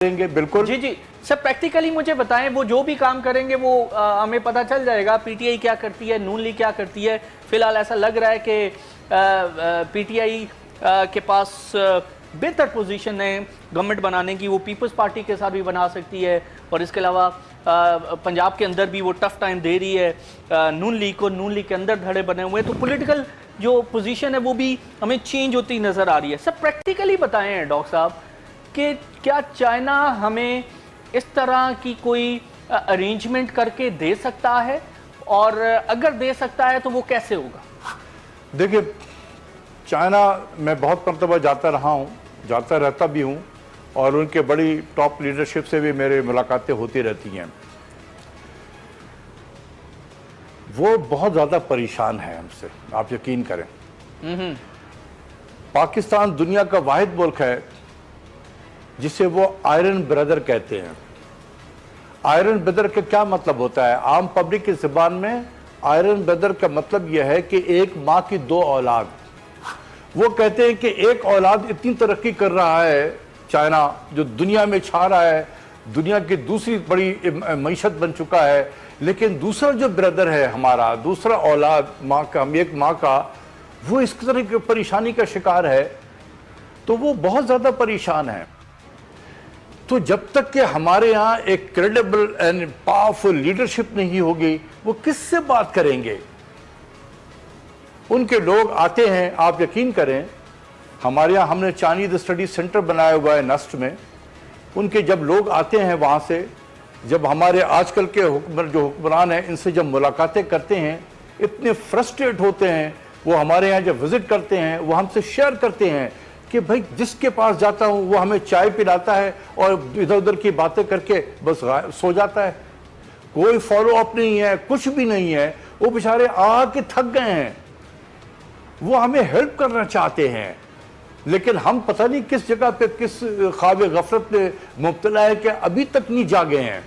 دیں گے بالکل. جی جی سر پریکٹیکلی مجھے بتائیں وہ جو بھی کام کریں گے وہ ہمیں پتہ چل جائے گا پی ٹی آئی کیا کرتی ہے, نون لیگ کیا کرتی ہے. فی الحال ایسا لگ رہا ہے کہ پی ٹی آئی کے پاس بہتر پوزیشن ہے گورنمنٹ بنانے کی, وہ پیپلز پارٹی کے ساتھ بھی بنا سکتی ہے, اور اس کے علاوہ پنجاب کے اندر بھی وہ ٹف ٹائم دے رہی ہے نون لیگ کو, نون لیگ کے اندر دھڑے بنے ہوئے ہیں, تو پولیٹیکل جو پوزیشن ہے وہ بھی ہمیں چینج ہوتی نظر آ رہی ہے. سر پریکٹیکلی بتائیں ڈاکٹر صاحب کہ کیا چائنا ہمیں اس طرح کی کوئی ارینجمنٹ کر کے دے سکتا ہے, اور اگر دے سکتا ہے تو وہ کیسے ہوگا؟ دیکھیں چائنا میں بہت مرتبہ جاتا رہا ہوں, جاتا رہتا بھی ہوں, اور ان کے بڑی ٹاپ لیڈرشپ سے بھی میرے ملاقاتیں ہوتی رہتی ہیں. وہ بہت زیادہ پریشان ہے ہم سے, آپ یقین کریں. پاکستان دنیا کا واحد ملک ہے جسے وہ آئرن بردر کہتے ہیں. آئرن بردر کا کیا مطلب ہوتا ہے؟ عام پبلک کی زبان میں آئرن بردر کا مطلب یہ ہے کہ ایک ماں کی دو اولاد. وہ کہتے ہیں کہ ایک اولاد اتنی ترقی کر رہا ہے چائنا, جو دنیا میں چھا رہا ہے, دنیا کی دوسری بڑی معیشت بن چکا ہے, لیکن دوسرا جو بردر ہے ہمارا, دوسرا اولاد ماں کا, ایک ماں کا, وہ اس طرح کی پریشانی کا شکار ہے. تو وہ بہت زیادہ پریشان ہے. تو جب تک کہ ہمارے ہاں ایک کریڈیبل اینڈ پاورفل لیڈرشپ نہیں ہوگی, وہ کس سے بات کریں گے؟ ان کے لوگ آتے ہیں, آپ یقین کریں, ہمارے ہاں ہم نے چائنیز اسٹڈی سینٹر بنایا ہوا ہے نسٹ میں. ان کے جب لوگ آتے ہیں وہاں سے, جب ہمارے آج کل کے جو حکمران ہیں ان سے جب ملاقاتیں کرتے ہیں, اتنے فرسٹریٹ ہوتے ہیں. وہ ہمارے یہاں جب وزٹ کرتے ہیں وہ ہم سے شیئر کرتے ہیں کہ بھائی جس کے پاس جاتا ہوں وہ ہمیں چائے پلاتا ہے اور ادھر ادھر کی باتیں کر کے بس سو جاتا ہے. کوئی فالو اپ نہیں ہے, کچھ بھی نہیں ہے. وہ بیچارے آ کے تھک گئے ہیں, وہ ہمیں ہیلپ کرنا چاہتے ہیں, لیکن ہم پتہ نہیں کس جگہ پہ کس خواب غفلت میں مبتلا ہے کہ ابھی تک نہیں جاگے ہیں.